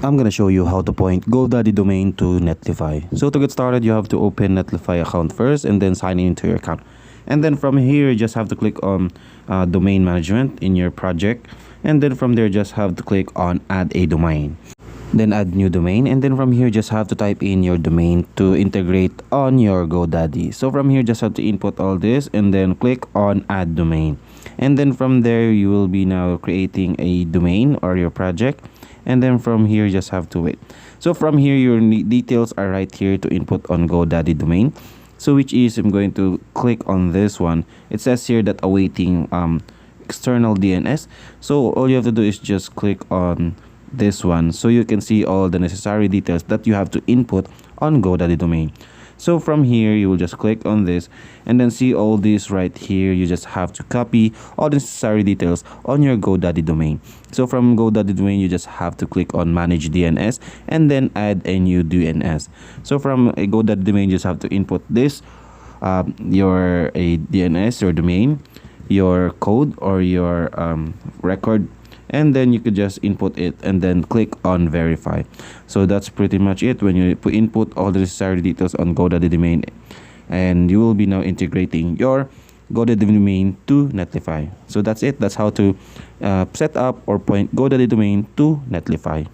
I'm gonna show you how to point GoDaddy domain to Netlify. So to get started, you have to open Netlify account first and then sign into your account. And then from here, you just have to click on domain management in your project. And then from there, just have to click on add a domain. Then add new domain, and then from here just have to type in your domain to integrate on your GoDaddy. So from here just have to input all this and then click on add domain, and then from there you will be now creating a domain or your project, and then from here just have to wait. So from here your details are right here to input on GoDaddy domain, so which is I'm going to click on this one. It says here that awaiting external DNS. So all you have to do is just click on this one so you can see all the necessary details that you have to input on GoDaddy domain. So from here you will just click on this and then see all this right here. You just have to copy all the necessary details on your GoDaddy domain. So from GoDaddy domain you just have to click on manage DNS and then add a new DNS. So from a GoDaddy domain you just have to input this your DNS, your domain, your code or your record, and then you could just input it and then click on verify. So that's pretty much it. When you input all the necessary details on GoDaddy domain, and you will be now integrating your GoDaddy domain to Netlify. So that's it. That's how to set up or point GoDaddy domain to Netlify.